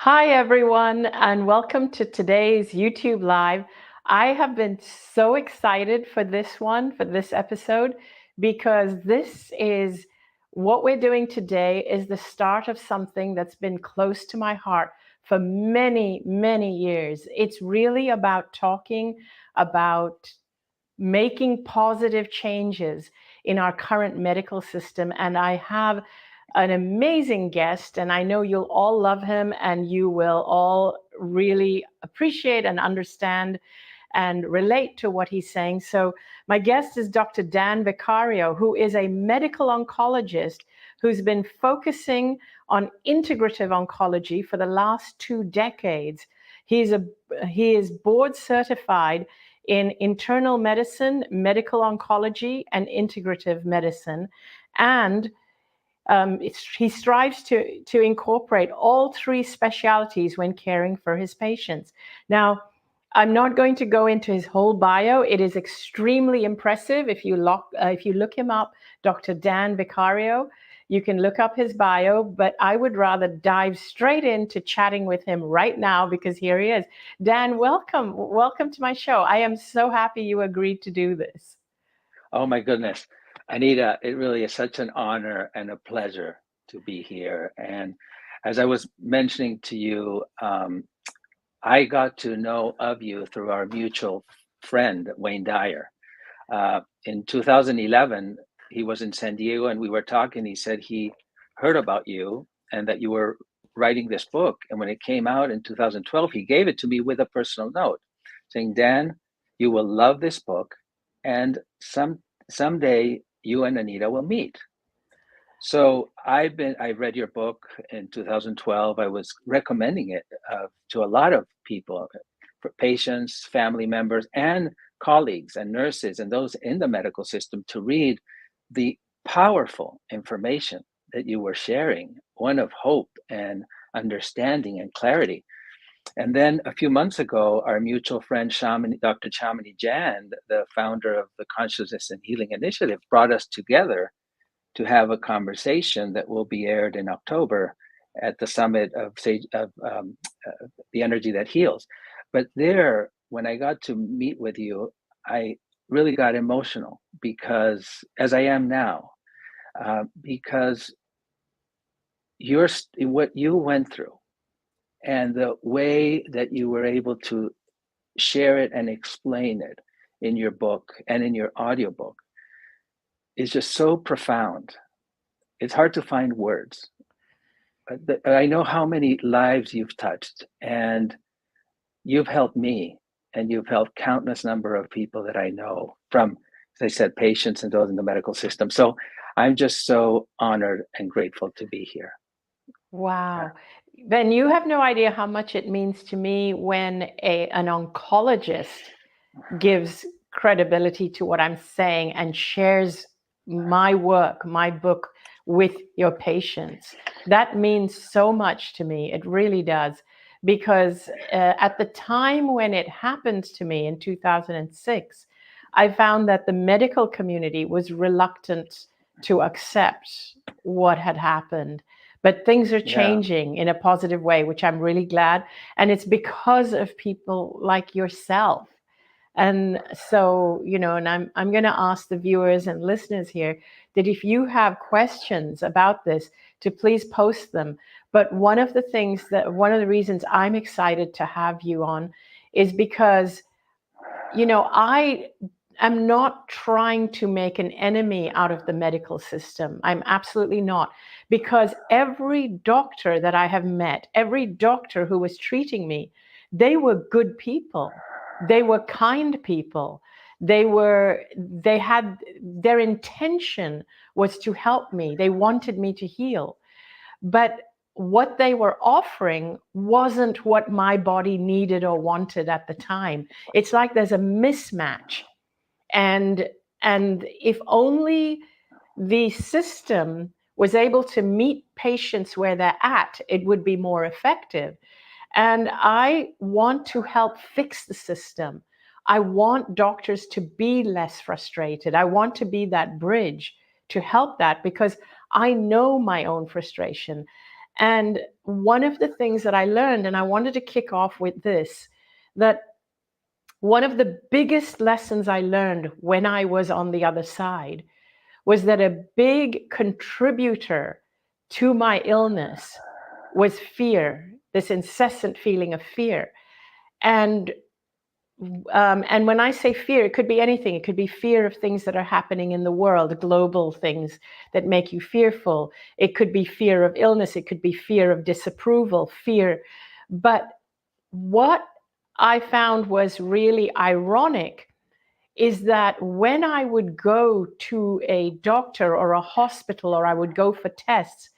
Hi, everyone, and welcome to today's YouTube Live. I have been so excited for this episode, because this is what we're doing today is the start of something that's been close to my heart for many, many years. It's really about talking about making positive changes in our current medical system. And I have an amazing guest, and I know you'll all love him and you will all really appreciate and understand and relate to what he's saying. So my guest is Dr. Dan Vicario, who is a medical oncologist who's been focusing on integrative oncology for the last 2 decades. He is board certified in internal medicine, medical oncology, and integrative medicine. And he strives to incorporate all three specialties when caring for his patients. Now, I'm not going to go into his whole bio. It is extremely impressive. If you look him up, Dr. Dan Vicario, you can look up his bio, but I would rather dive straight into chatting with him right now, because here he is. Dan, welcome. Welcome to my show. I am so happy you agreed to do this. Oh my goodness, Anita, it really is such an honor and a pleasure to be here. And as I was mentioning to you, I got to know of you through our mutual friend, Wayne Dyer. In 2011, he was in San Diego and we were talking. He said he heard about you and that you were writing this book. And when it came out in 2012, he gave it to me with a personal note saying, Dan, you will love this book. And someday you and Anita will meet. So I read your book in 2012. I was recommending it to a lot of people, for patients, family members, and colleagues and nurses and those in the medical system to read the powerful information that you were sharing, one of hope and understanding and clarity. And then a few months ago, our mutual friend, Dr. Shamini Jan, the founder of the Consciousness and Healing Initiative, brought us together to have a conversation that will be aired in October at the summit of the energy that heals. But there, when I got to meet with you, I really got emotional, because, as I am now, because what you went through and the way that you were able to share it and explain it in your book and in your audiobook is just so profound. It's hard to find words. I know how many lives you've touched, and you've helped me, and you've helped countless number of people that I know, from, as I said, patients and those in the medical system. So I'm just so honored and grateful to be here. Wow. Ben, you have no idea how much it means to me when an oncologist gives credibility to what I'm saying and shares my work, my book, with your patients. That means so much to me. It really does. Because at the time when it happened to me in 2006, I found that the medical community was reluctant to accept what had happened. But things are changing in a positive way, which I'm really glad. And it's because of people like yourself. And so, and I'm going to ask the viewers and listeners here that if you have questions about this, to please post them. But one of the reasons I'm excited to have you on is because, I am not trying to make an enemy out of the medical system. I'm absolutely not. Because every doctor that I have met, every doctor who was treating me, they were good people. They were kind people. They had, their intention was to help me. They wanted me to heal. But what they were offering wasn't what my body needed or wanted at the time. It's like there's a mismatch. And if only the system was able to meet patients where they're at, it would be more effective. And I want to help fix the system. I want doctors to be less frustrated. I want to be that bridge to help that, because I know my own frustration. And one of the things that I learned, and I wanted to kick off with this, that one of the biggest lessons I learned when I was on the other side was that a big contributor to my illness was fear, this incessant feeling of fear. And and when I say fear, it could be anything. It could be fear of things that are happening in the world, global things that make you fearful. It could be fear of illness. It could be fear of disapproval, fear. But what I found was really ironic is that when I would go to a doctor or a hospital, or I would go for tests,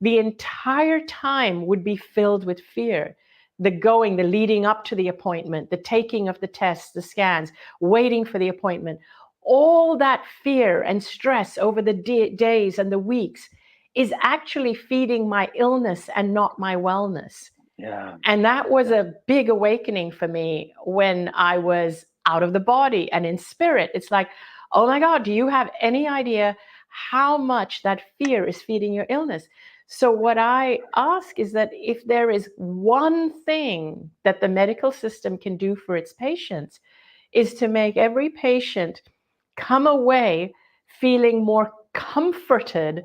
the entire time would be filled with fear. The going, the leading up to the appointment, the taking of the tests, the scans, waiting for the appointment, all that fear and stress over the days and the weeks is actually feeding my illness and not my wellness. Yeah. And that was a big awakening for me when I was out of the body and in spirit. It's like, oh my God, do you have any idea how much that fear is feeding your illness? So what I ask is that if there is one thing that the medical system can do for its patients, is to make every patient come away feeling more comforted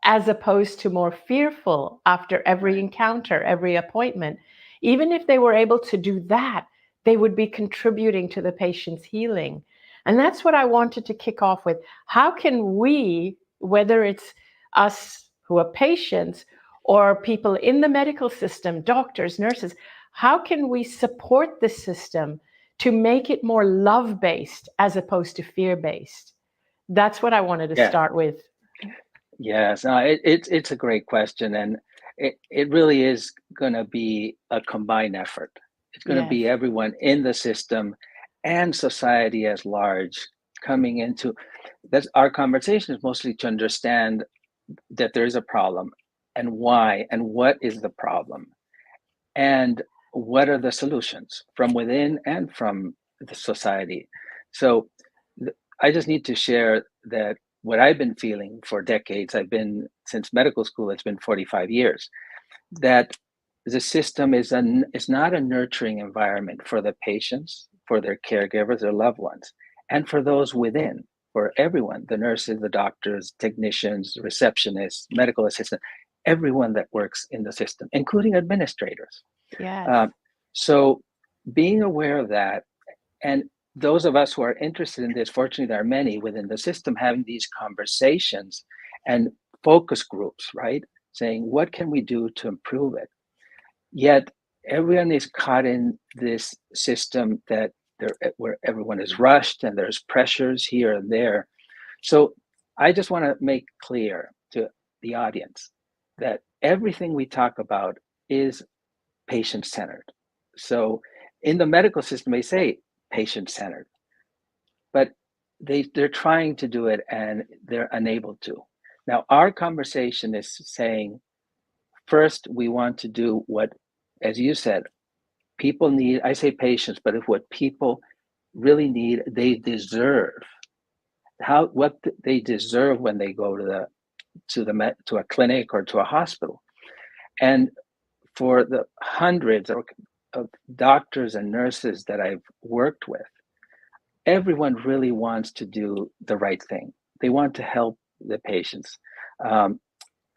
as opposed to more fearful after every encounter, every appointment. Even if they were able to do that, they would be contributing to the patient's healing. And that's what I wanted to kick off with. How can we, whether it's us who are patients or people in the medical system, doctors, nurses, how can we support the system to make it more love-based as opposed to fear-based? That's what I wanted to start with. Yes, no, it's a great question, and it really is going to be a combined effort. It's going to be everyone in the system and society as large coming into that's our conversation is mostly to understand that there is a problem and why and what is the problem and what are the solutions from within and from the society. So I just need to share that what I've been feeling for decades, I've been since medical school, it's been 45 years, that the system is not a nurturing environment for the patients, for their caregivers, their loved ones, and for those within, for everyone, the nurses, the doctors, technicians, receptionists, medical assistants, everyone that works in the system, including administrators. Yes. So being aware of that, and those of us who are interested in this, fortunately, there are many within the system having these conversations and focus groups, right? Saying, what can we do to improve it? Yet everyone is caught in this system that where everyone is rushed and there's pressures here and there. So I just want to make clear to the audience that everything we talk about is patient-centered. So in the medical system, they say patient-centered, but they're trying to do it and they're unable to. Now, our conversation is saying, first, we want to do what, as you said, people need. I say patients, but if what people really need, they deserve. What they deserve when they go to a clinic or to a hospital, and for the hundreds of doctors and nurses that I've worked with, everyone really wants to do the right thing. They want to help the patients,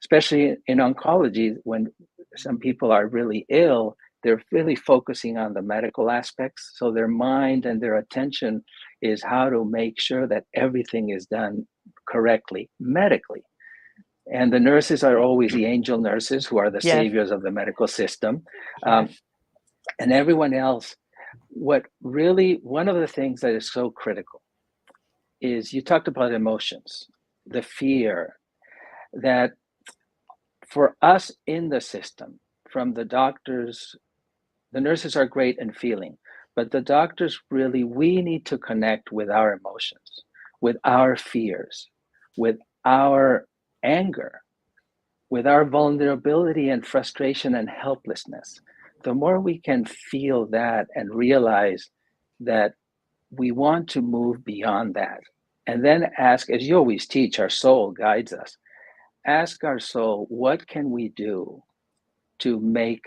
especially in oncology. When some people are really ill, they're really focusing on the medical aspects. So their mind and their attention is how to make sure that everything is done correctly medically. And the nurses are always the angel nurses who are the saviors of the medical system. And everyone else, one of the things that is so critical is you talked about emotions, the fear that for us in the system, from the doctors, the nurses are great in feeling, but the doctors really, we need to connect with our emotions, with our fears, with our anger, with our vulnerability and frustration and helplessness. The more we can feel that and realize that we want to move beyond that, and then ask, as you always teach, our soul guides us. Ask our soul, what can we do to make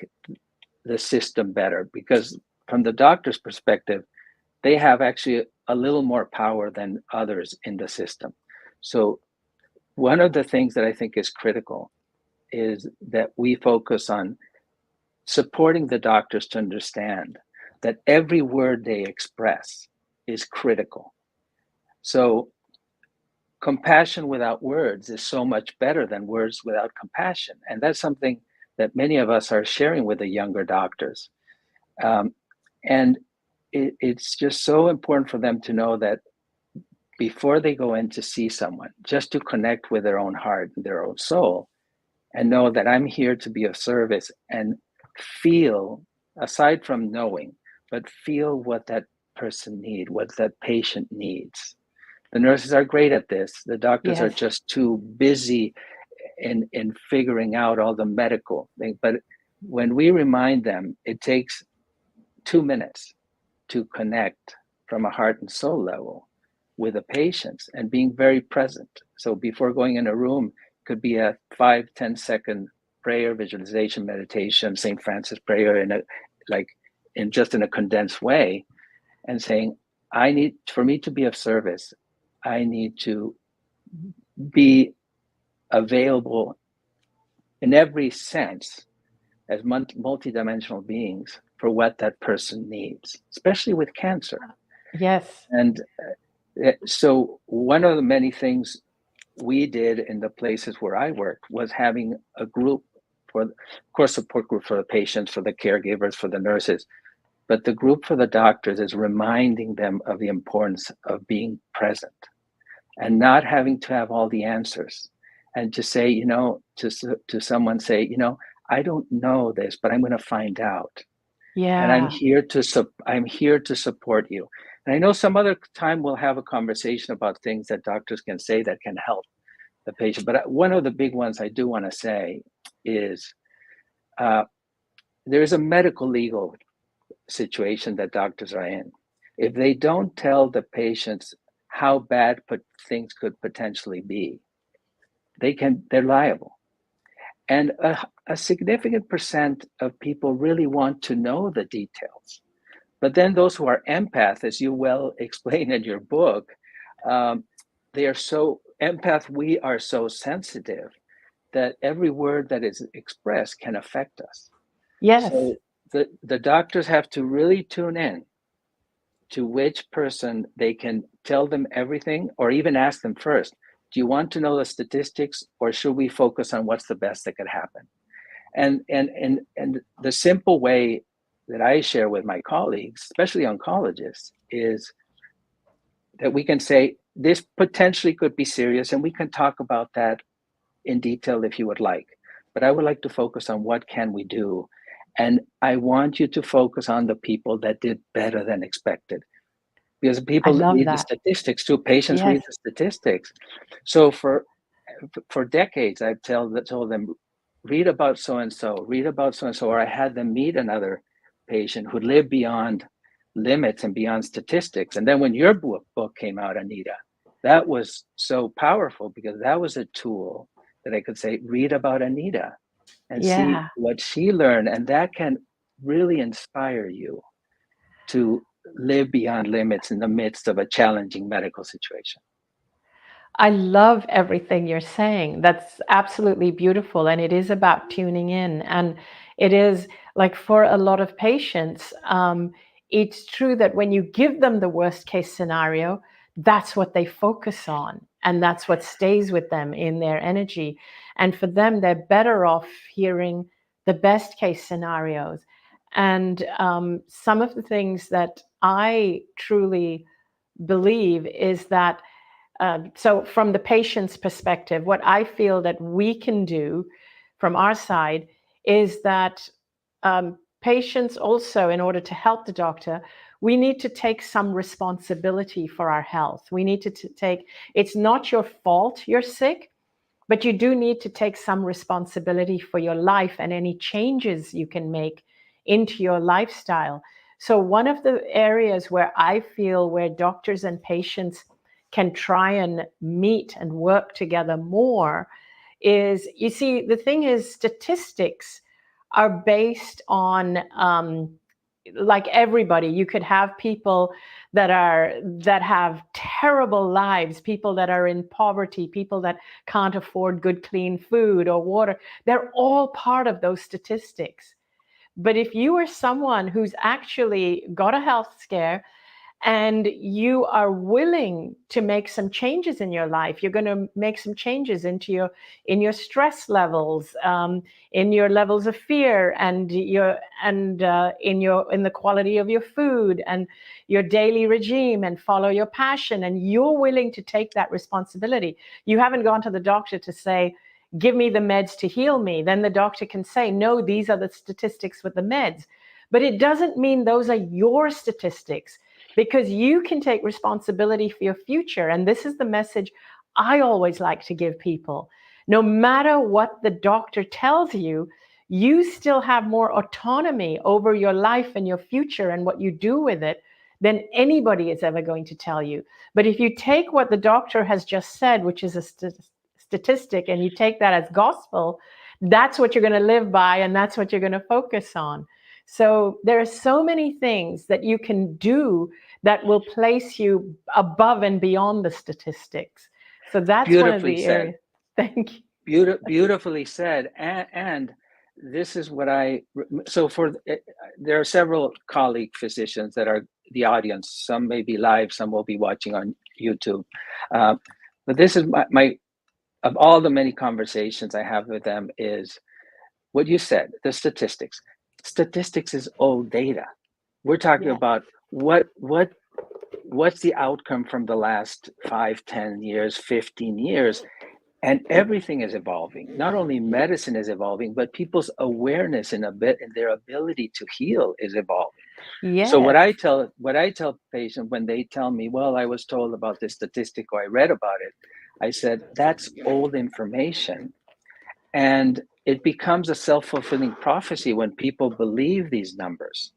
the system better, because from the doctor's perspective, they have actually a little more power than others in the system. So one of the things that I think is critical is that we focus on supporting the doctors to understand that every word they express is critical. So compassion without words is so much better than words without compassion. And that's something that many of us are sharing with the younger doctors. And it's just so important for them to know that before they go in to see someone, just to connect with their own heart and their own soul, and know that I'm here to be of service, and feel, aside from knowing, but feel what that person needs, what that patient needs. The nurses are great at this. The doctors are Yes. just too busy in figuring out all the medical things. But when we remind them, it takes 2 minutes to connect from a heart and soul level with the patients and being very present. So before going in a room, could be a 5-10 second prayer, visualization, meditation, St. Francis prayer in a condensed way, and saying, for me to be of service, I need to be available in every sense as multidimensional beings for what that person needs, especially with cancer. Yes. And so one of the many things we did in the places where I worked was having a group for, of course, support group for the patients, for the caregivers, for the nurses, but the group for the doctors is reminding them of the importance of being present and not having to have all the answers, and to say, to someone, say, I don't know this, but I'm going to find out. And I'm Yeah. here to support you. And I know some other time we'll have a conversation about things that doctors can say that can help the patient. But one of the big ones I do want to say is there is a medical legal situation that doctors are in. If they don't tell the patients how bad things could potentially be, they're liable. And a significant percent of people really want to know the details. But then those who are empath, as you well explain in your book, they are so empath. We are so sensitive that every word that is expressed can affect us. Yes. So the doctors have to really tune in to which person they can tell them everything, or even ask them first, do you want to know the statistics, or should we focus on what's the best that could happen? And the simple way that I share with my colleagues, especially oncologists, is that we can say this potentially could be serious, and we can talk about that in detail if you would like. But I would like to focus on what can we do. And I want you to focus on the people that did better than expected, because I people love read the that. statistics too. Patients Yes. read the statistics. So for decades, I've told them, read about so and so, read about so and so, or I had them meet another patient who lived beyond limits and beyond statistics. And then when your book came out, Anita, that was so powerful, because that was a tool that I could say, read about Anita and see Yeah. what she learned. And that can really inspire you to live beyond limits in the midst of a challenging medical situation. I love everything you're saying. That's absolutely beautiful. And it is about tuning in. And it is like, for a lot of patients, it's true that when you give them the worst case scenario, that's what they focus on. And that's what stays with them in their energy. And for them, they're better off hearing the best case scenarios. And some of the things that I truly believe is that so from the patient's perspective, what I feel that we can do from our side is that patients also, in order to help the doctor, we need to take some responsibility for our health. We need to take, it's not your fault you're sick, but you do need to take some responsibility for your life and any changes you can make into your lifestyle. So one of the areas where I feel where doctors and patients can try and meet and work together more is, you see, the thing is, statistics are based on like everybody. You could have people that have terrible lives, people that are in poverty, people that can't afford good clean food or water. They're all part of those statistics. But if you are someone who's actually got a health scare and you are willing to make some changes in your life, you're going to make some changes in your stress levels, in your levels of fear, and in the quality of your food and your daily regime, and follow your passion, and you're willing to take that responsibility. You haven't gone to the doctor to say, give me the meds to heal me. Then the doctor can say, no, these are the statistics with the meds. But it doesn't mean those are your statistics, because you can take responsibility for your future. And this is the message I always like to give people. No matter what the doctor tells you, you still have more autonomy over your life and your future and what you do with it than anybody is ever going to tell you. But if you take what the doctor has just said, which is a statistic, and you take that as gospel, that's what you're going to live by, and that's what you're going to focus on. So there are so many things that you can do that will place you above and beyond the statistics. So that's one of the areas. Thank you. Beautifully said. And this is what there are several colleague physicians that are the audience. Some may be live, some will be watching on YouTube. But this is my of all the many conversations I have with them, is what you said, the statistics. Statistics is old data. We're talking about what's the outcome from the last 5, 10 years, 15 years, and everything is evolving. Not only medicine is evolving, but people's awareness and their ability to heal is evolving. Yes. So what I tell patients when they tell me, well, I was told about this statistic or I read about it, I said, that's old information. And it becomes a self-fulfilling prophecy when people believe these numbers.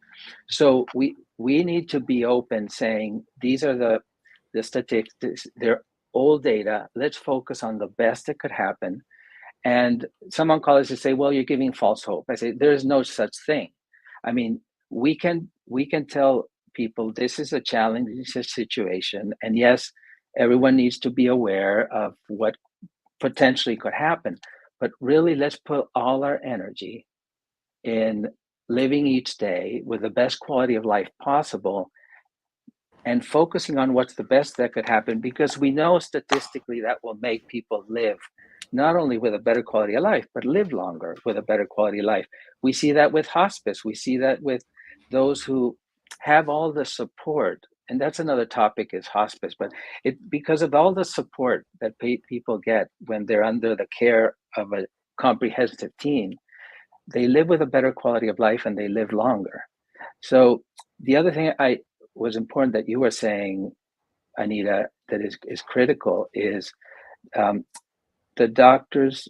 So we need to be open, saying these are the statistics, they're old data. Let's focus on the best that could happen. And some oncologists say, well, you're giving false hope. I say, there is no such thing. I mean, we can tell people this is a challenging situation. And yes, everyone needs to be aware of what potentially could happen. But really, let's put all our energy in living each day with the best quality of life possible and focusing on what's the best that could happen, because we know statistically that will make people live not only with a better quality of life, but live longer with a better quality of life. We see that with hospice. We see that with those who have all the support. And that's another topic, is hospice. But because of all the support that people get when they're under the care of a comprehensive team, they live with a better quality of life and they live longer. So the other thing was important that you were saying, Anita, that is critical is the doctors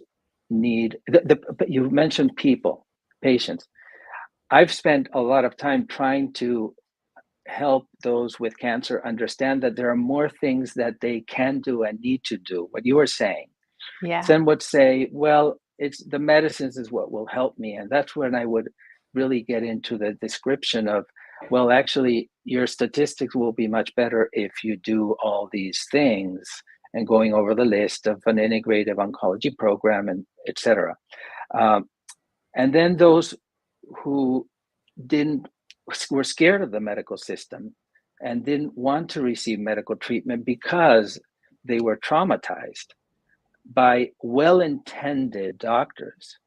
need, you mentioned people, patients. I've spent a lot of time trying to help those with cancer understand that there are more things that they can do and need to do, what you were saying. Yeah. Some would say, well, it's the medicines is what will help me. And that's when I would really get into the description of, well, actually, your statistics will be much better if you do all these things, and going over the list of an integrative oncology program, and et cetera. And then those who were scared of the medical system and didn't want to receive medical treatment because they were traumatized by well-intended doctors.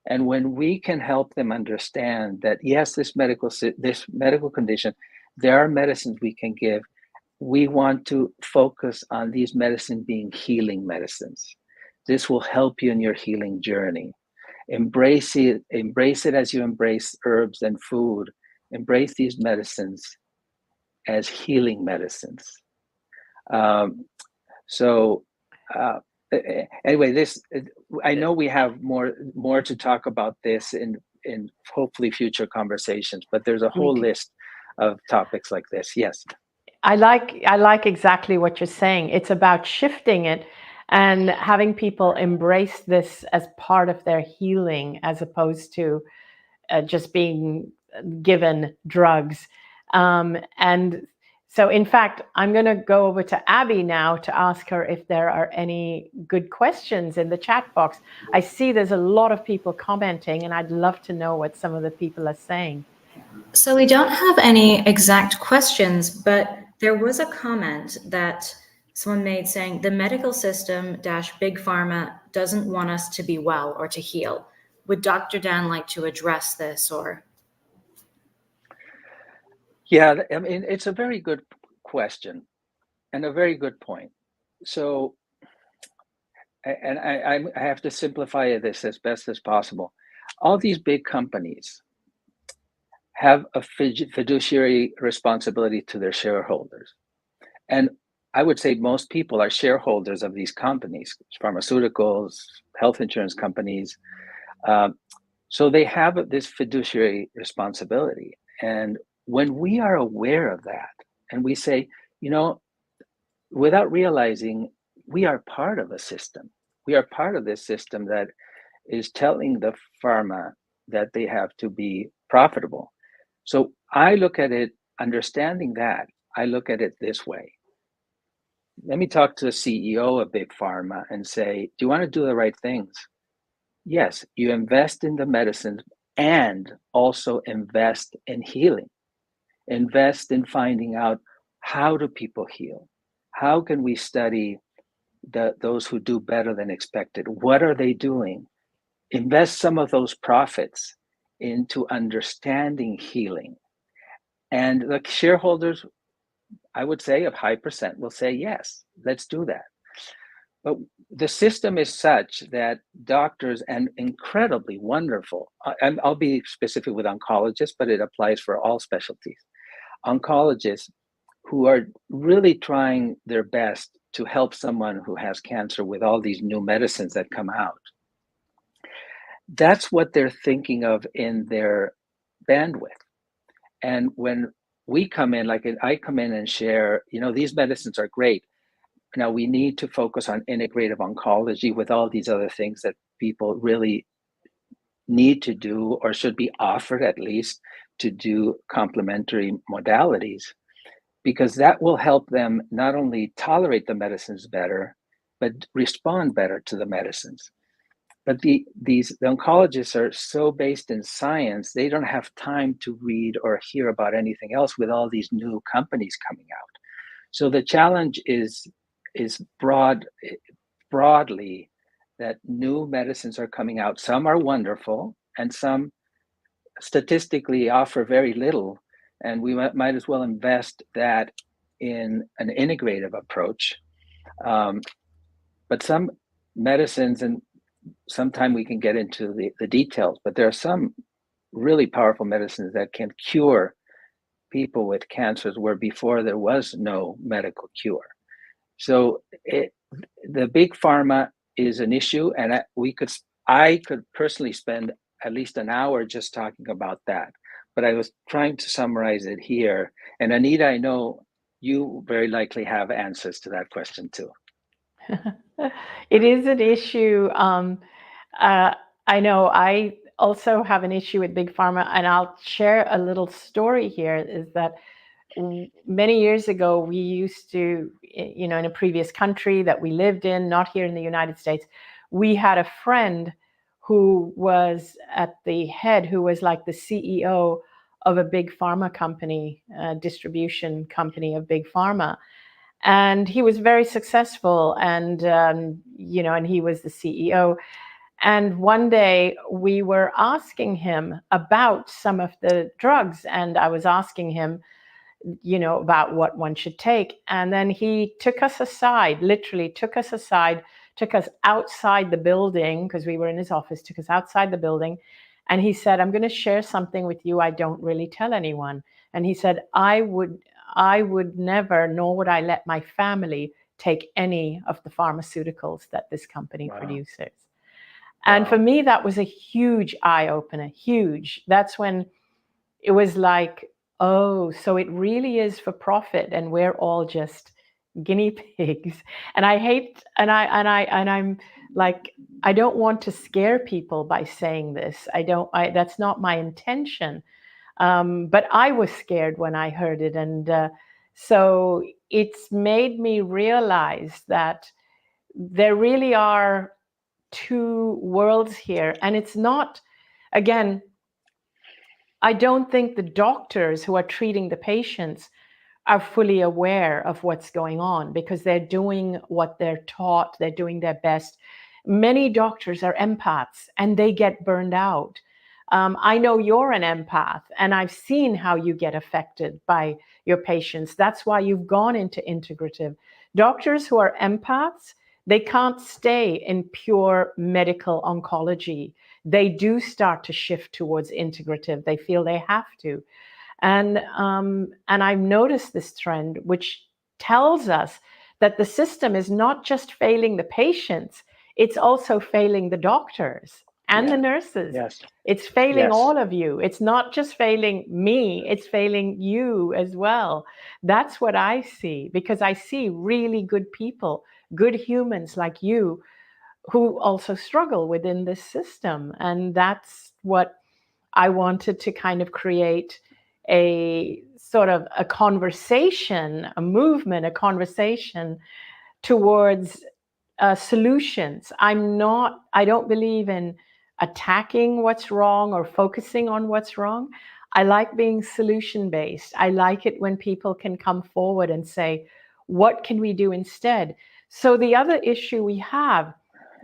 And when we can help them understand that, yes, this medical condition, there are medicines we can give. We want to focus on these medicines being healing medicines. This will help you in your healing journey. Embrace it as you embrace herbs and food. Embrace these medicines as healing medicines. Anyway, I know we have more to talk about this in hopefully future conversations, but there's a whole list of topics like this. Yes. I like exactly what you're saying. It's about shifting it and having people embrace this as part of their healing, as opposed to just being given drugs. And so, in fact, I'm going to go over to Abby now to ask her if there are any good questions in the chat box. I see there's a lot of people commenting, and I'd love to know what some of the people are saying. So we don't have any exact questions, but there was a comment that someone made saying the medical system - big pharma doesn't want us to be well or to heal. Would Dr. Dan like to address this or? Yeah, I mean, it's a very good question and a very good point. So, and I have to simplify this as best as possible. All these big companies have a fiduciary responsibility to their shareholders. And I would say most people are shareholders of these companies, pharmaceuticals, health insurance companies. So they have this fiduciary responsibility. And when we are aware of that and we say, you know, without realizing we are part of a system, we are part of this system that is telling the pharma that they have to be profitable. So I look at it, understanding that, I look at it this way. Let me talk to the CEO of Big Pharma and say, do you want to do the right things? Yes, you invest in the medicines and also invest in healing. Invest in finding out how do people heal? How can we study those who do better than expected? What are they doing? Invest some of those profits into understanding healing. And the shareholders, I would say, of high percent will say, yes, let's do that. But the system is such that doctors and incredibly wonderful, and I'll be specific with oncologists, but it applies for all specialties. Oncologists who are really trying their best to help someone who has cancer with all these new medicines that come out. That's what they're thinking of in their bandwidth. And when we come in, like I come in and share, you know, these medicines are great. Now we need to focus on integrative oncology with all these other things that people really need to do or should be offered at least to do complementary modalities, because that will help them not only tolerate the medicines better, but respond better to the medicines. But the oncologists are so based in science, they don't have time to read or hear about anything else with all these new companies coming out. So the challenge is broadly that new medicines are coming out. Some are wonderful and some statistically offer very little. And we might as well invest that in an integrative approach. But some medicines, and sometime we can get into the details, but there are some really powerful medicines that can cure people with cancers where before there was no medical cure. So the big pharma is an issue, and I could personally spend at least an hour just talking about that. But I was trying to summarize it here. And Anita, I know you very likely have answers to that question too. It is an issue. I know I also have an issue with big pharma, and I'll share a little story here. Is that many years ago, we used to, in a previous country that we lived in, not here in the United States, we had a friend who was at the head, who was like the CEO of a big pharma company, distribution company of big pharma. And he was very successful, and and he was the CEO. And one day we were asking him about some of the drugs, and I was asking him, about what one should take. And then he took us aside, literally took us aside, took us outside the building, because we were in his office, took us outside the building. And he said, I'm going to share something with you I don't really tell anyone. And he said, I would never, nor would I let my family take any of the pharmaceuticals that this company produces. And for me, that was a huge eye opener, huge. That's when it was like, oh, so it really is for profit, and we're all just guinea pigs. And I hate, and I'm Like, I don't want to scare people by saying this. That's not my intention. But I was scared when I heard it. And so it's made me realize that there really are two worlds here. And it's not, again, I don't think the doctors who are treating the patients are fully aware of what's going on because they're doing what they're taught, they're doing their best. Many doctors are empaths and they get burned out. I know you're an empath and I've seen how you get affected by your patients. That's why you've gone into integrative. Doctors who are empaths, they can't stay in pure medical oncology. They do start to shift towards integrative. They feel they have to. And I've noticed this trend, which tells us that the system is not just failing the patients, it's also failing the doctors and the nurses. Yes. It's failing Yes. all of you. It's not just failing me, it's failing you as well. That's what I see, because I see really good people, good humans like you, who also struggle within this system. And that's what I wanted to kind of create a sort of a conversation, a movement, a conversation towards solutions. I don't believe in attacking what's wrong or focusing on what's wrong. I like being solution based. I like it when people can come forward and say, what can we do instead? So the other issue we have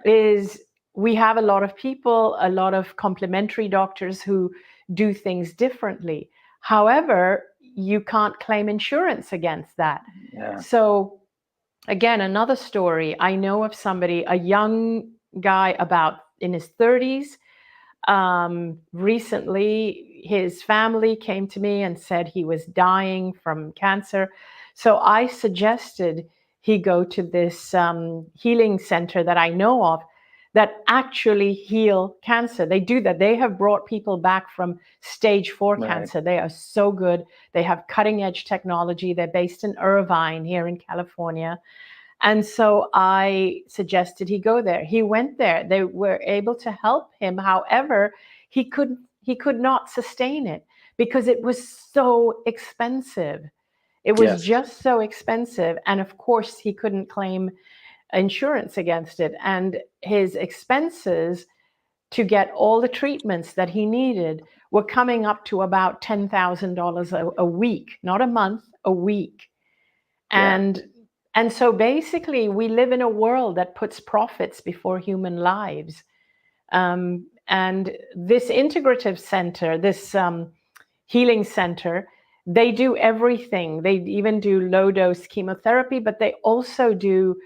is we have a lot of people, a lot of complementary doctors who do things differently. However, you can't claim insurance against that. Yeah. So again, another story. I know of somebody, a young guy about in his 30s. Recently, his family came to me and said he was dying from cancer. So I suggested he go to this healing center that I know of that actually heal cancer. They do that. They have brought people back from stage 4 cancer. They are so good. They have cutting edge technology. They're based in Irvine here in California. And so I suggested he go there. He went there. They were able to help him. However, he could not sustain it because it was so expensive. It was just so expensive. And of course, he couldn't claim insurance against it. And his expenses to get all the treatments that he needed were coming up to about $10,000 a week, not a month, a week. And so basically, we live in a world that puts profits before human lives. And this integrative center, this healing center, they do everything. They even do low-dose chemotherapy, but they also do,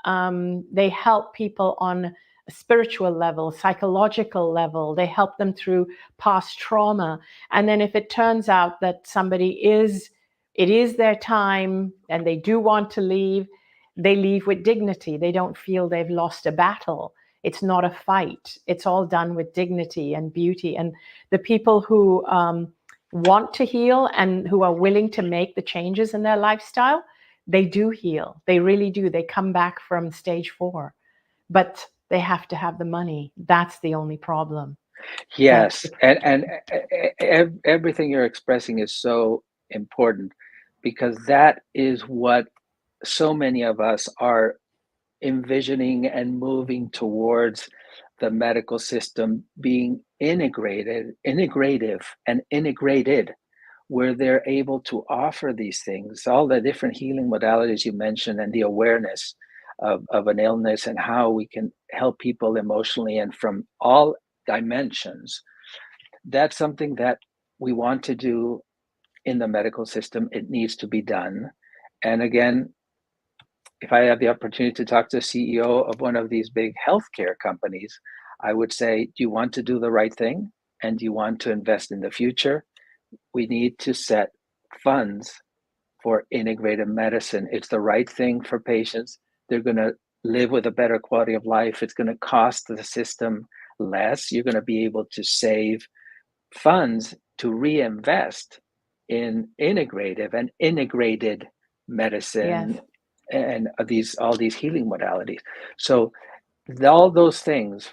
they help people on a spiritual level, psychological level. They help them through past trauma. And then if it turns out that it is their time and they do want to leave, they leave with dignity. They don't feel they've lost a battle. It's not a fight. It's all done with dignity and beauty. And the people who want to heal and who are willing to make the changes in their lifestyle, they do heal. They really do. They come back from stage 4, but they have to have the money. That's the only problem. Yes. And everything you're expressing is so important, because that is what so many of us are envisioning and moving towards, the medical system being integrative and integrated, where they're able to offer these things, all the different healing modalities you mentioned, and the awareness of an illness and how we can help people emotionally and from all dimensions. That's something that we want to do in the medical system. It needs to be done. And again, if I had the opportunity to talk to the CEO of one of these big healthcare companies, I would say, do you want to do the right thing? And do you want to invest in the future? We need to set funds for integrative medicine. It's the right thing for patients. They're going to live with a better quality of life. It's going to cost the system less. You're going to be able to save funds to reinvest in integrative and integrated medicine. Yes. And all these healing modalities. So all those things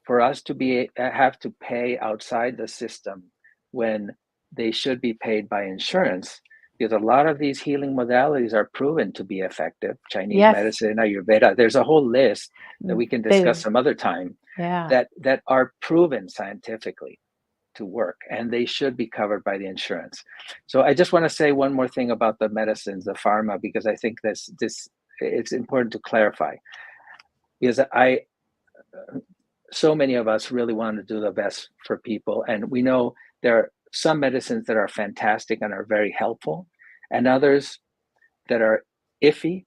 for us to be have to pay outside the system when they should be paid by insurance, because a lot of these healing modalities are proven to be effective. Chinese Yes. medicine, Ayurveda, there's a whole list that we can discuss There's, some other time yeah. that are proven scientifically to work, and they should be covered by the insurance. So I just want to say one more thing about the medicines, the pharma, because I think this it's important to clarify, because so many of us really want to do the best for people, and we know there are some medicines that are fantastic and are very helpful, and others that are iffy,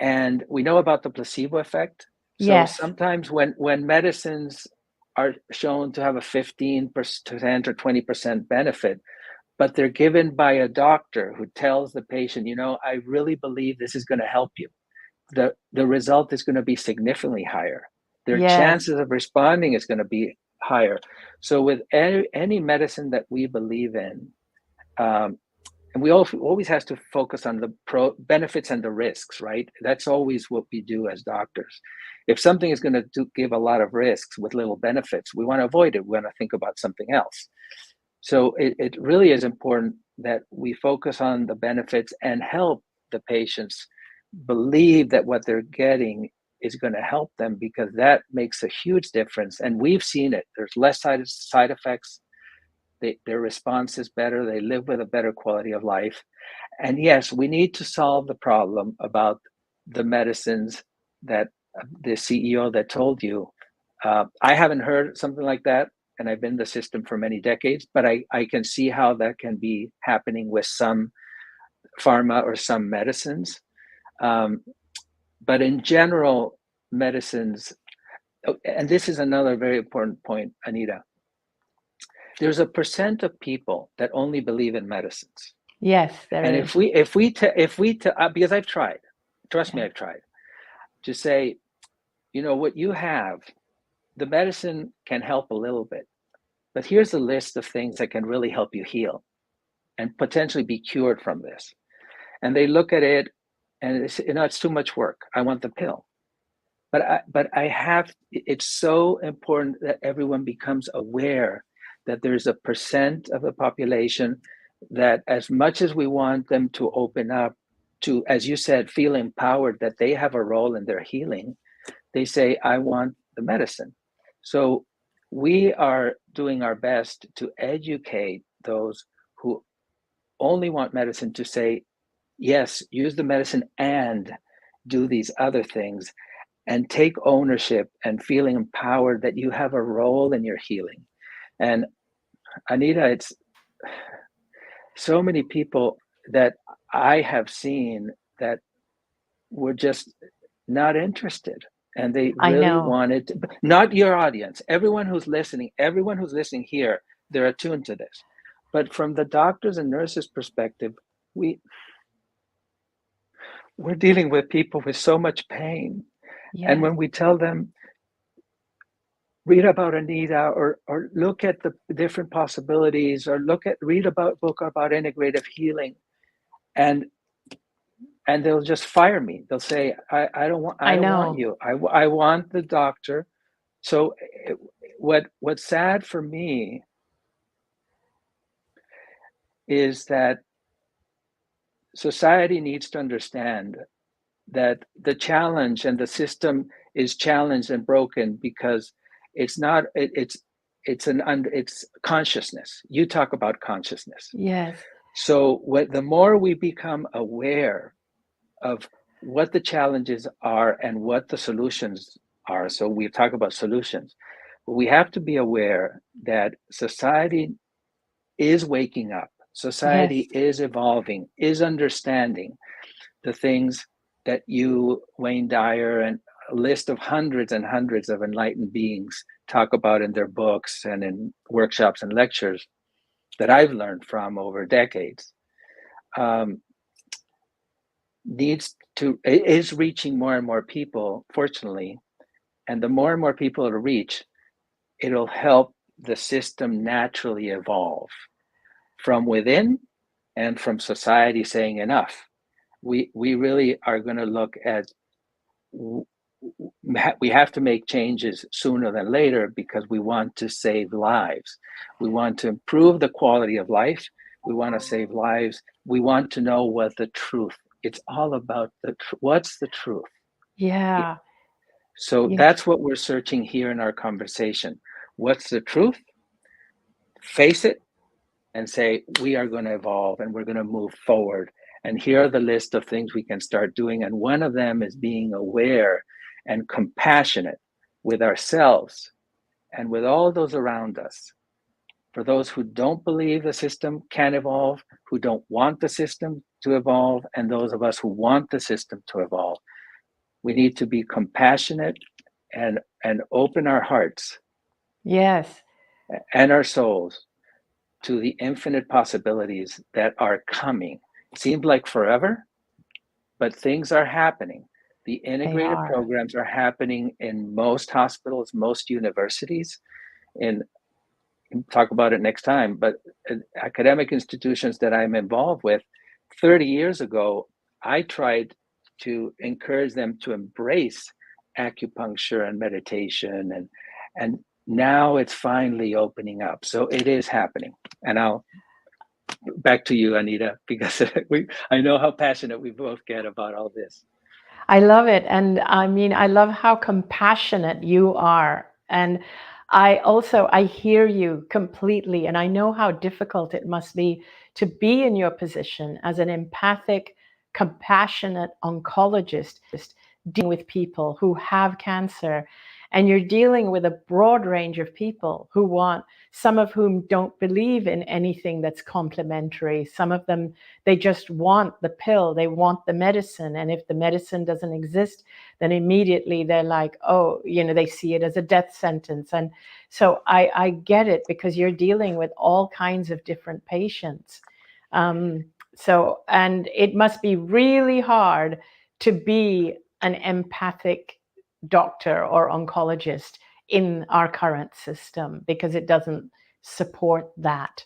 and we know about the placebo effect. So Yes. sometimes when medicines are shown to have a 15% or 20% benefit, but they're given by a doctor who tells the patient, I really believe this is going to help you, the result is going to be significantly higher. Their Yes. chances of responding is going to be higher. So with any medicine that we believe in, and we always has to focus on the benefits and the risks, right? That's always what we do as doctors. If something is going to give a lot of risks with little benefits, we want to avoid it. We want to think about something else. So it really is important that we focus on the benefits and help the patients believe that what they're getting is going to help them, because that makes a huge difference. And we've seen it. There's less side effects. Their response is better. They live with a better quality of life. And yes, we need to solve the problem about the medicines that the CEO that told you. I haven't heard something like that, and I've been in the system for many decades, but I can see how that can be happening with some pharma or some medicines. But in general, medicines, and this is another very important point, Anita, there's a percent of people that only believe in medicines. Yes, there And is. because I've tried, trust me, Yeah. I've tried to say, what you have, the medicine can help a little bit, but here's a list of things that can really help you heal and potentially be cured from this. And they look at it and it's too much work. I want the pill. But it's so important that everyone becomes aware that there's a percent of the population that, as much as we want them to open up to, as you said, feel empowered that they have a role in their healing, they say, I want the medicine. So we are doing our best to educate those who only want medicine to say, yes, use the medicine and do these other things, and take ownership and feeling empowered that you have a role in your healing. And Anita, it's so many people that I have seen that were just not interested, and they I really know. wanted to, not your audience, everyone who's listening here, they're attuned to this. But from the doctors and nurses perspective, we're dealing with people with so much pain. And Yes. when we tell them, read about Anita, or look at the different possibilities, or read about book about integrative healing, and they'll just fire me. They'll say, I don't want I want know. you. I want the doctor. So what's sad for me is that society needs to understand that the challenge and the system is challenged and broken because it's not it's consciousness. You talk about consciousness. Yes. So the more we become aware of what the challenges are and what the solutions are, so we talk about solutions, we have to be aware that society is waking up, Yes. society is evolving, is understanding the things that you, Wayne Dyer, and a list of hundreds and hundreds of enlightened beings talk about in their books and in workshops and lectures that I've learned from over decades, is reaching more and more people, fortunately. And the more and more people it'll reach, it'll help the system naturally evolve from within and from society saying enough. We really are going to look at we have to make changes sooner than later because we want to save lives. We want to improve the quality of life. We want to save lives. We want to know what the truth. It's all about what's the truth. Yeah. So Yeah. that's what we're searching here in our conversation. What's the truth? Face it and say, we are going to evolve and we're going to move forward. And here are the list of things we can start doing. And one of them is being aware and compassionate with ourselves and with all those around us. For those who don't believe the system can evolve, who don't want the system to evolve, and those of us who want the system to evolve, we need to be compassionate and open our hearts Yes. and our souls to the infinite possibilities that are coming. It seems like forever, but things are happening. The integrated programs are happening in most hospitals, most universities, and talk about it next time, but academic institutions that I'm involved with, 30 years ago, I tried to encourage them to embrace acupuncture and meditation, and now it's finally opening up. So it is happening. And I'll back to you, Anita, because I know how passionate we both get about all this. I love it. And I mean, I love how compassionate you are. And I hear you completely. And I know how difficult it must be to be in your position as an empathic, compassionate oncologist, dealing with people who have cancer. And you're dealing with a broad range of people who want, some of whom don't believe in anything that's complementary. Some of them, they just want the pill, they want the medicine. And if the medicine doesn't exist, then immediately they're like, oh, they see it as a death sentence. And so I get it, because you're dealing with all kinds of different patients. And it must be really hard to be an empathic doctor or oncologist in our current system, because it doesn't support that.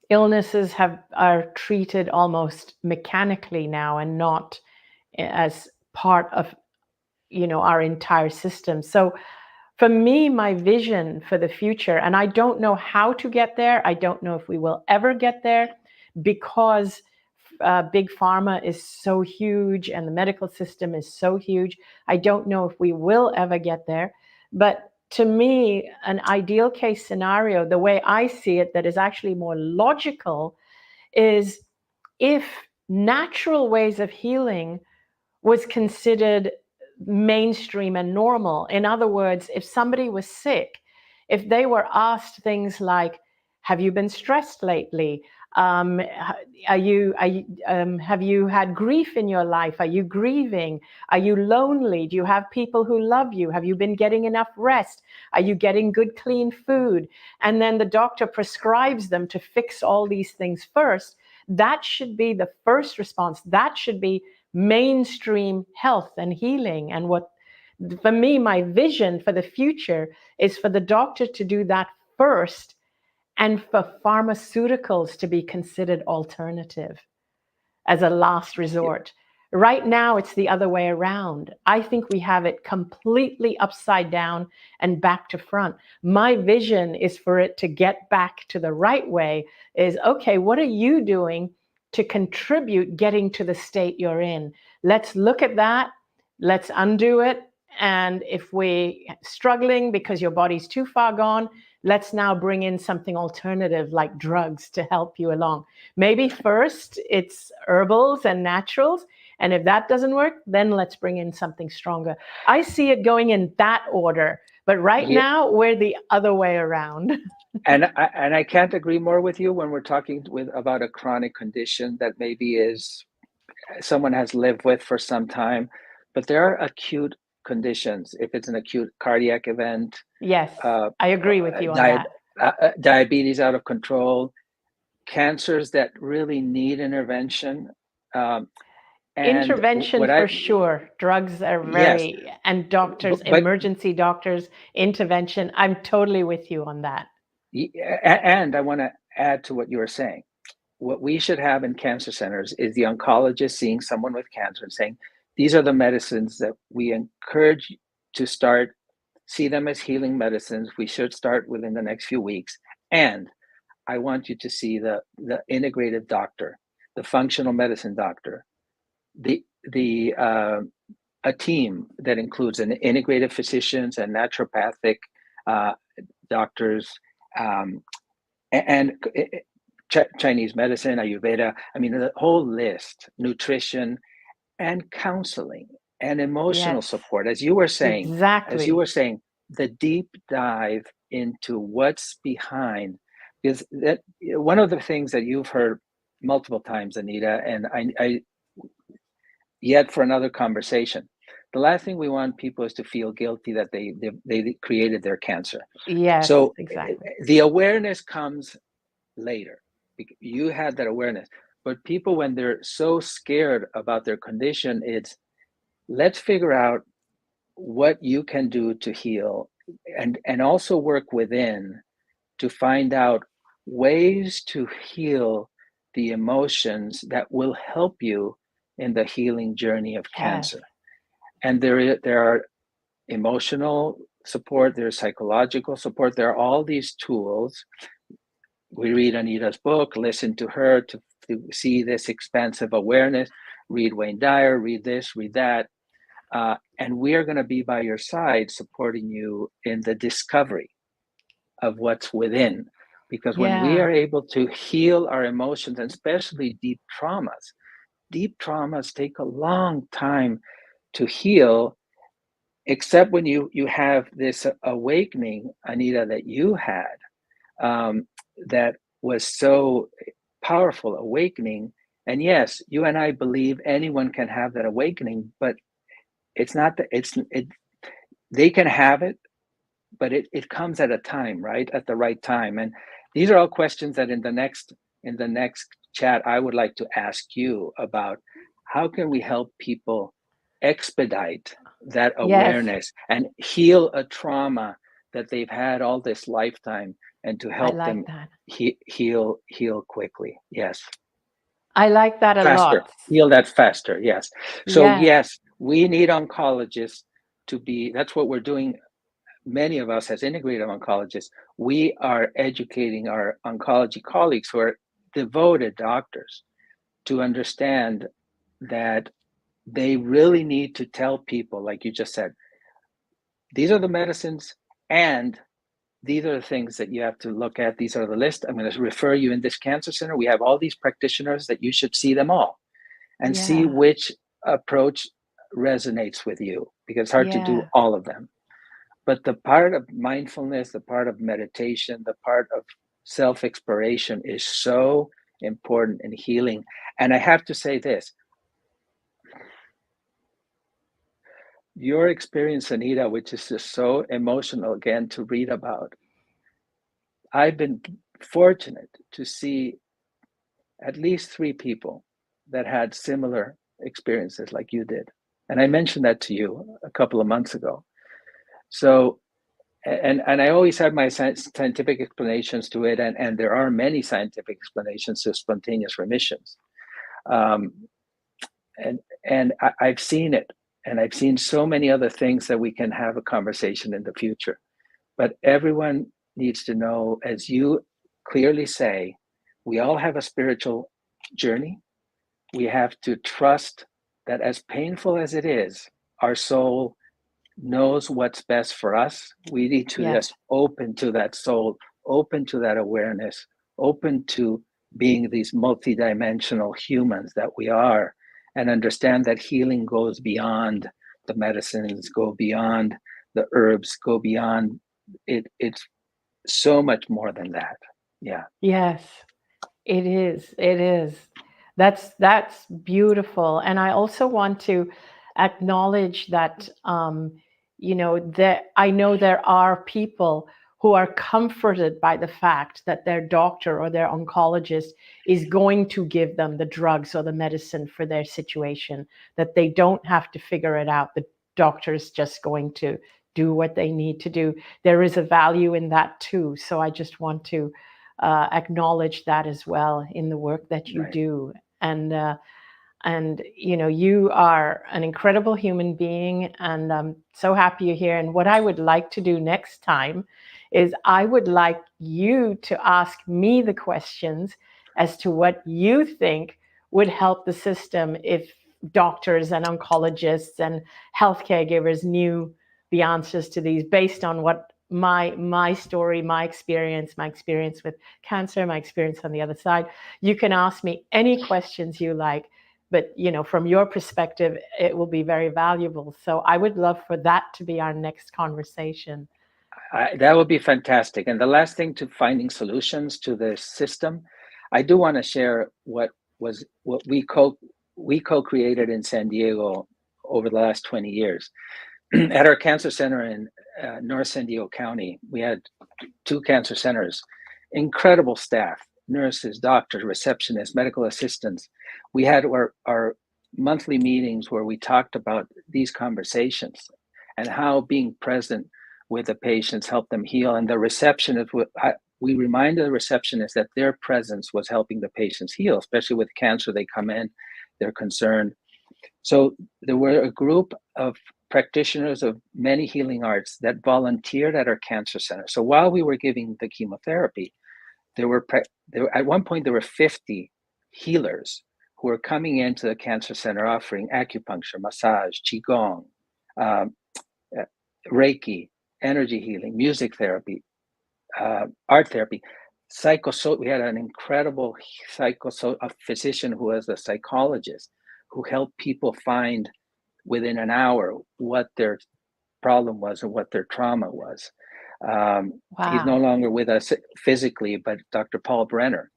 Illnesses are treated almost mechanically now and not as part of our entire system. So for me, my vision for the future, and I don't know how to get there, I don't know if we will ever get there, because big pharma is so huge and the medical system is so huge. I don't know if we will ever get there. But to me, an ideal case scenario, the way I see it, that is actually more logical, is if natural ways of healing was considered mainstream and normal. In other words, if somebody was sick, if they were asked things like, have you been stressed lately? Have you had grief in your life? Are you grieving? Are you lonely? Do you have people who love you? Have you been getting enough rest? Are you getting good, clean food? And then the doctor prescribes them to fix all these things first. That should be the first response. That should be mainstream health and healing. And what, for me, my vision for the future is for the doctor to do that first, and for pharmaceuticals to be considered alternative as a last resort. Right now, it's the other way around. I think we have it completely upside down and back to front. My vision is for it to get back to the right way, is, okay, what are you doing to contribute getting to the state you're in? Let's look at that. Let's undo it. And if we're struggling because your body's too far gone, let's now bring in something alternative like drugs to help you along. Maybe first it's herbals and naturals. And if that doesn't work, then let's bring in something stronger. I see it going in that order. But right now, we're the other way around. And I can't agree more with you when we're talking about a chronic condition that maybe is someone has lived with for some time. But there are acute conditions. If it's an acute cardiac event. Yes, I agree with you on that. Diabetes out of control, cancers that really need intervention. Intervention for sure. Drugs are very, yes. And doctors, emergency doctors, intervention. I'm totally with you on that. And I want to add to what you were saying. What we should have in cancer centers is the oncologist seeing someone with cancer and saying, these are the medicines that we encourage you to start. See them as healing medicines. We should start within the next few weeks. And I want you to see the integrative doctor, the functional medicine doctor, the a team that includes an integrative physicians and naturopathic doctors, and Chinese medicine, Ayurveda. I mean, the whole list, nutrition and counseling and emotional Yes, support. As you were saying, exactly. the deep dive into what's behind, because that one of the things that you've heard multiple times, Anita, and I yet for another conversation. The last thing we want people is to feel guilty that they created their cancer. Yes, So exactly. the awareness comes later. You had that awareness, but people, when they're so scared about their condition, it's let's figure out what you can do to heal, and also work within to find out ways to heal the emotions that will help you in the healing journey of Yes, cancer. And there are emotional support, there's psychological support, there are all these tools. We read Anita's book, listen to her to see this expansive awareness, read Wayne Dyer, read this, read that. And we are going to be by your side supporting you in the discovery of what's within. Because when we yeah, are able to heal our emotions, and especially deep traumas take a long time to heal, except when you have this awakening, Anita, that you had, that was so powerful awakening. And yes, you and I believe anyone can have that awakening, but it's not that they can have it, but it comes at a time, right? At the right time. And these are all questions that in the next chat, I would like to ask you about how can we help people expedite that yes, awareness and heal a trauma that they've had all this lifetime, and to I help like them that. heal quickly. Yes. I like that a Faster, lot. heal that faster. Yes. So Yes, yes, we need oncologists to be, that's what we're doing. Many of us as integrative oncologists, we are educating our oncology colleagues who are devoted doctors to understand that they really need to tell people, like you just said, these are the medicines, and these are the things that you have to look at. These are the list. I'm going to refer you in this cancer center. We have all these practitioners that you should see them all and see yeah, which approach resonates with you, because it's hard to do yeah. all of them. But the part of mindfulness, the part of meditation, the part of self-exploration is so important in healing. And I have to say this, your experience, Anita, which is just so emotional again to read about. I've been fortunate to see at least 3 people that had similar experiences like you did. And I mentioned that to you a couple of months ago. So, and I always have my scientific explanations to it, and there are many scientific explanations to spontaneous remissions. Um, and I've seen it, and I've seen so many other things that we can have a conversation in the future. But everyone needs to know, as you clearly say, we all have a spiritual journey. We have to trust that, as painful as it is, our soul knows what's best for us. We need to Yes, just open to that soul, open to that awareness, open to being these multidimensional humans that we are, and understand that healing goes beyond the medicines, go beyond the herbs, go beyond it. It's so much more than that. Yeah. yes. It is. It is. That's beautiful. And I also want to acknowledge that that I know there are people who are comforted by the fact that their doctor or their oncologist is going to give them the drugs or the medicine for their situation, that they don't have to figure it out. The doctor is just going to do what they need to do. There is a value in that too. So I just want to acknowledge that as well in the work that you Right. do. And And, you are an incredible human being, and I'm so happy you're here. And what I would like to do next time is I would like you to ask me the questions as to what you think would help the system if doctors and oncologists and healthcare givers knew the answers to these based on what my story, my experience with cancer, my experience on the other side. You can ask me any questions you like, but from your perspective, it will be very valuable. So I would love for that to be our next conversation. That would be fantastic. And the last thing, to finding solutions to the system, I do want to share what we co-created in San Diego over the last 20 years. At our cancer center in North San Diego County, we had 2 cancer centers, incredible staff, nurses, doctors, receptionists, medical assistants. We had our monthly meetings where we talked about these conversations and how being present with the patients helped them heal. And the receptionist, we reminded the receptionists that their presence was helping the patients heal, especially with cancer. They come in, they're concerned. So there were a group of practitioners of many healing arts that volunteered at our cancer center. So while we were giving the chemotherapy, at one point there were 50 healers who were coming into the cancer center offering acupuncture, massage, qigong, Reiki, energy healing, music therapy, art therapy, we had an incredible physician who was a psychologist who helped people find within an hour what their problem was and what their trauma was. Wow. He's no longer with us physically, but Dr. Paul Brenner,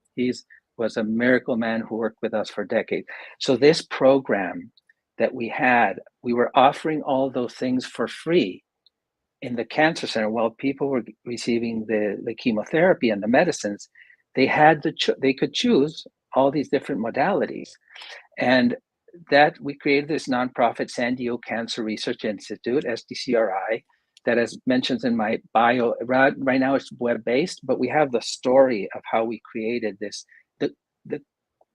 was a miracle man who worked with us for decades. So this program that we were offering all those things for free in the cancer center while people were receiving the chemotherapy and the medicines. They could choose all these different modalities. And that we created this nonprofit San Diego Cancer Research Institute, SDCRI, that, as mentioned in my bio, right now it's web-based, but we have the story of how we created this. The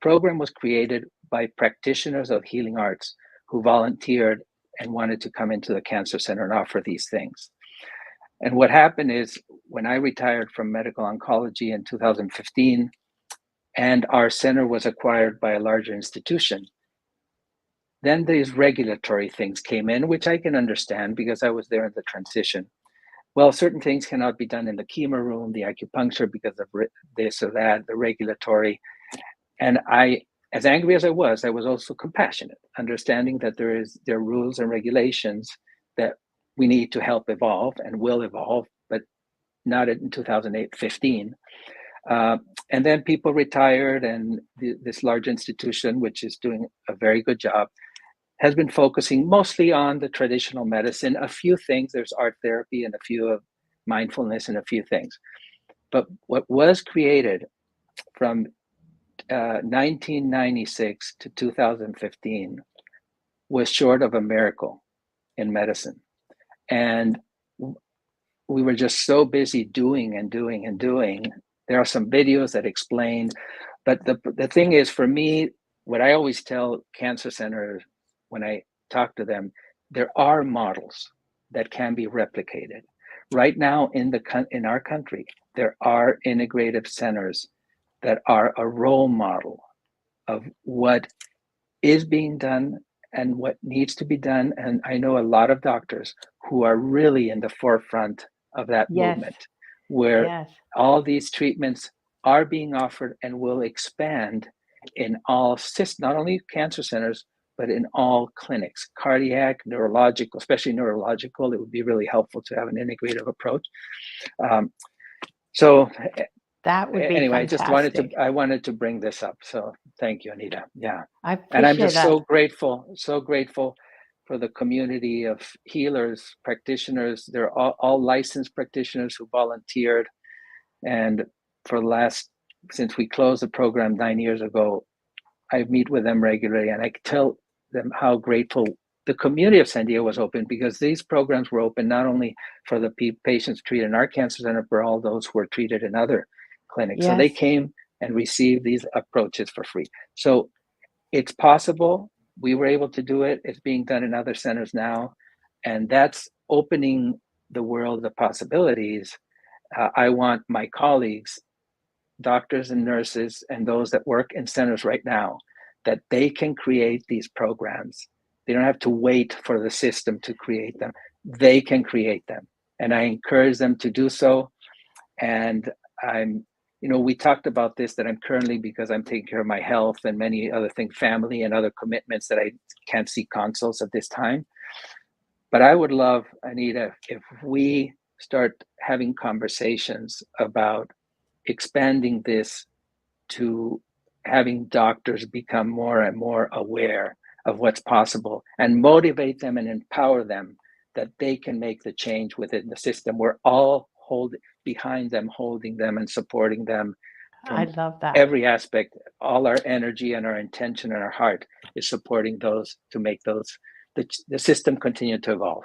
program was created by practitioners of healing arts who volunteered and wanted to come into the cancer center and offer these things. And what happened is, when I retired from medical oncology in 2015, and our center was acquired by a larger institution, then these regulatory things came in, which I can understand because I was there in the transition. Well, certain things cannot be done in the chemo room, the acupuncture, because of this or that, the regulatory. And I, as angry as I was also compassionate, understanding that there are rules and regulations that we need to help evolve and will evolve, but not in 2015. And then people retired, and this large institution, which is doing a very good job, has been focusing mostly on the traditional medicine, a few things. There's art therapy and a few of mindfulness and a few things. But what was created from 1996 to 2015 was short of a miracle in medicine. And we were just so busy doing and doing and doing. There are some videos that explain, but the thing is, for me, what I always tell cancer centers when I talk to them, there are models that can be replicated. Right now in our country, there are integrative centers that are a role model of what is being done and what needs to be done. And I know a lot of doctors who are really in the forefront of that movement, where all these treatments are being offered and will expand in all not only cancer centers, but in all clinics, cardiac, neurological, especially neurological. It would be really helpful to have an integrative approach. So that would be anyway, fantastic. I wanted to bring this up. So thank you, Anita. Yeah. I appreciate and I'm just that. so grateful for the community of healers, practitioners. They're all licensed practitioners who volunteered. And since we closed the program 9 years ago, I meet with them regularly, and I tell them how grateful the community of San Diego was open, because these programs were open not only for the patients treated in our cancer center, but all those who were treated in other clinics. So they came and received these approaches for free. So it's possible. We were able to do it. It's being done in other centers now. And that's opening the world of possibilities. I want my colleagues, doctors and nurses, and those that work in centers right now, that they can create these programs. They don't have to wait for the system to create them. They can create them. And I encourage them to do so. And we talked about this, that I'm currently, because I'm taking care of my health and many other things, family and other commitments, that I can't see consults at this time. But I would love, Anita, if we start having conversations about expanding this to having doctors become more and more aware of what's possible, and motivate them and empower them that they can make the change within the system. We're all behind them, holding them and supporting them from I love that. every aspect. All our energy and our intention and our heart is supporting those to make the system continue to evolve.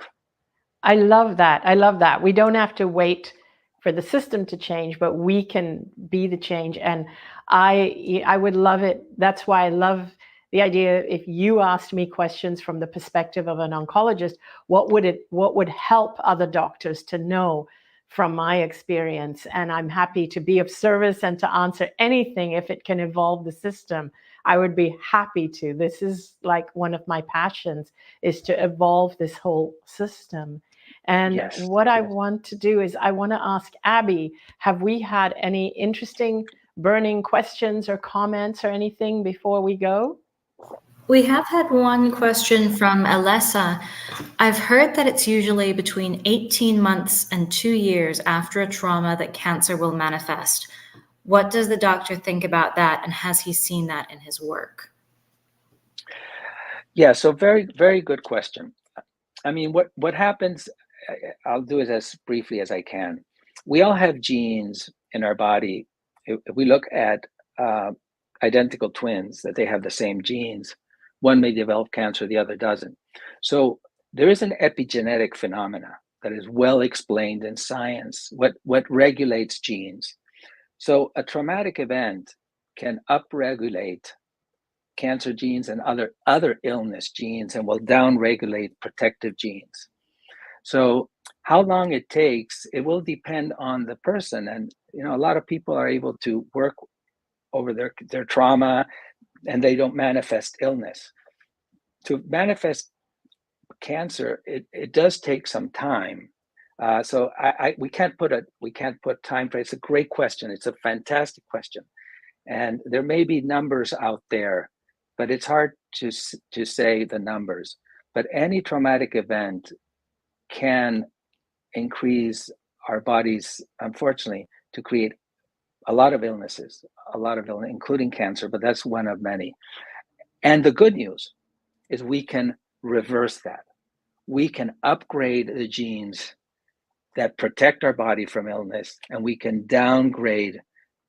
I love that. I love that. We don't have to wait for the system to change, but we can be the change. And I would love it. That's why I love the idea. If you asked me questions from the perspective of an oncologist, what would help other doctors to know from my experience? And I'm happy to be of service and to answer anything if it can evolve the system. I would be happy to. This is like one of my passions, is to evolve this whole system. And yes, what I want to do is I want to ask Abby, have we had any interesting burning questions or comments or anything before we go? We have had one question from Alessa. I've heard that it's usually between 18 months and 2 years after a trauma that cancer will manifest. What does the doctor think about that, and has he seen that in his work? Yeah, so very, very good question. I mean, what happens, I'll do it as briefly as I can. We all have genes in our body. If we look at identical twins, that they have the same genes, one may develop cancer, the other doesn't. So there is an epigenetic phenomena that is well explained in science, what regulates genes. So a traumatic event can upregulate cancer genes and other illness genes, and will downregulate protective genes. So how long it takes, it will depend on the person. And a lot of people are able to work over their trauma, and they don't manifest illness. To manifest cancer, it does take some time. So we can't put time frame. It's a great question. It's a fantastic question, and there may be numbers out there, but it's hard to say the numbers. But any traumatic event can increase our bodies, unfortunately, to create a lot of illnesses, including cancer, but that's one of many. And the good news is we can reverse that. We can upgrade the genes that protect our body from illness, and we can downgrade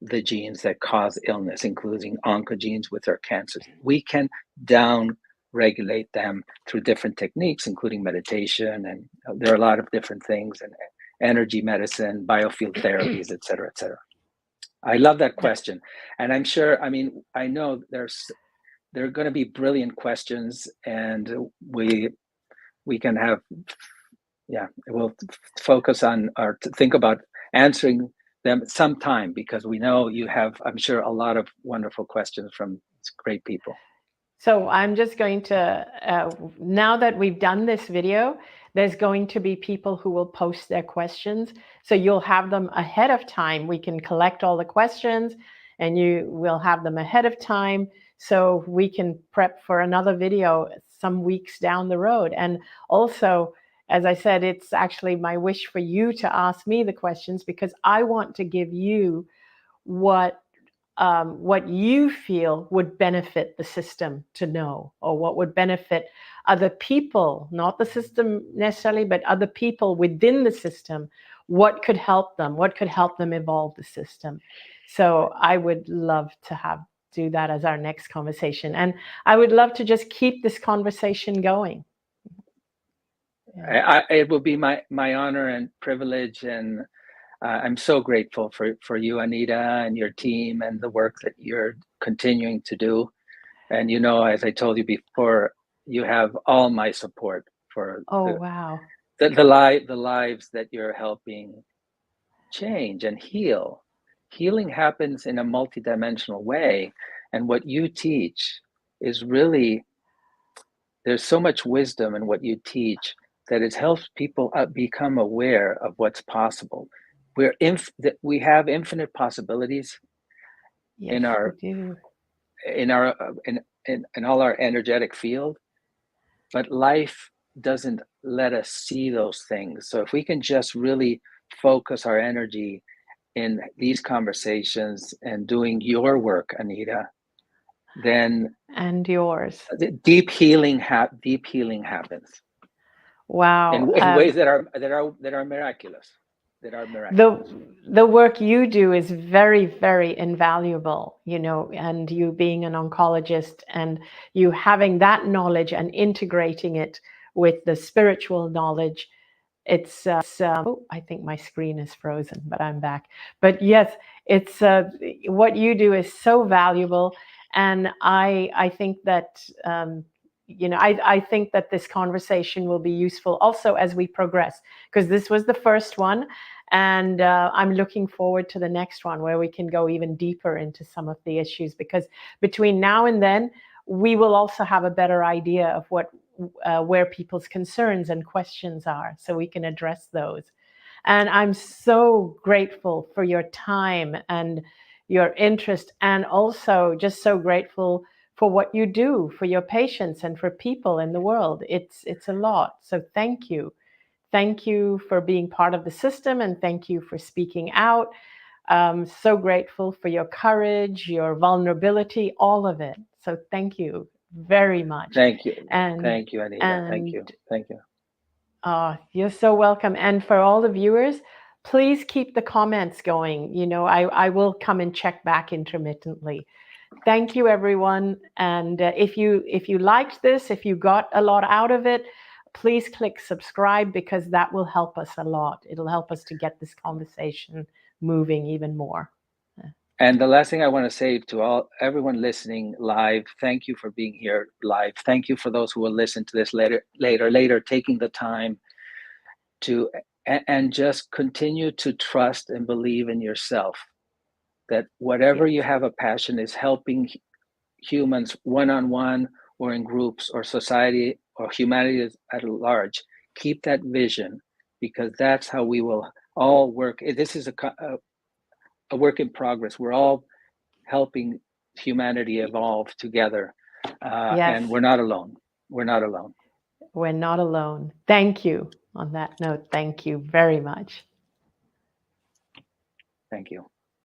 the genes that cause illness, including oncogenes with our cancers. We can down-regulate them through different techniques, including meditation, and there are a lot of different things, and energy medicine, biofield therapies, et cetera, et cetera. I love that question. And I'm sure, I know there are going to be brilliant questions, and we can have, we'll focus on or think about answering them sometime, because we know you have, I'm sure, a lot of wonderful questions from great people. So I'm just going to, now that we've done this video, there's going to be people who will post their questions. So you'll have them ahead of time. We can collect all the questions and you will have them ahead of time, so we can prep for another video some weeks down the road. And also, as I said, it's actually my wish for you to ask me the questions, because I want to give you what you feel would benefit the system to know, or what would benefit other people, not the system necessarily, but other people within the system. What could help them? What could help them evolve the system? So I would love to do that as our next conversation. And I would love to just keep this conversation going. It will be my honor and privilege, and I'm so grateful for you, Anita, and your team, and the work that you're continuing to do. And as I told you before, you have all my support for Oh, wow. the lives that you're helping change and heal. Healing happens in a multidimensional way. And what you teach is really, there's so much wisdom in what you teach that it helps people become aware of what's possible. We have infinite possibilities Yes, in we our do. in all our energetic field, but life doesn't let us see those things. So if we can just really focus our energy in these conversations and doing your work, Anita, then And yours. deep healing happens Wow. in ways that are miraculous. The work you do is very, very invaluable, and you being an oncologist and you having that knowledge and integrating it with the spiritual knowledge. It's oh, I think my screen is frozen, but I'm back. But yes, it's what you do is so valuable, and I think that I think that this conversation will be useful also as we progress, because this was the first one, and I'm looking forward to the next one where we can go even deeper into some of the issues, because between now and then we will also have a better idea of where people's concerns and questions are, so we can address those. And I'm so grateful for your time and your interest, and also just so grateful for what you do for your patients and for people in the world. It's a lot. So thank you. Thank you for being part of the system, and thank you for speaking out. So grateful for your courage, your vulnerability, all of it. So thank you very much. Thank you. And Thank you, Anita. Thank you. Thank you. You're so welcome. And for all the viewers, please keep the comments going. I will come and check back intermittently. Thank you, everyone. And if you liked this, if you got a lot out of it, please click subscribe, because that will help us a lot. It'll help us to get this conversation moving even more. And the last thing I want to say to everyone listening live, thank you for being here live. Thank you for those who will listen to this later, taking the time to, and just continue to trust and believe in yourself, that whatever you have a passion is helping humans one-on-one or in groups or society or humanity at large. Keep that vision, because that's how we will all work. This is a work in progress. We're all helping humanity evolve together. Yes. And we're not alone. We're not alone. We're not alone. Thank you. On that note, thank you very much. Thank you.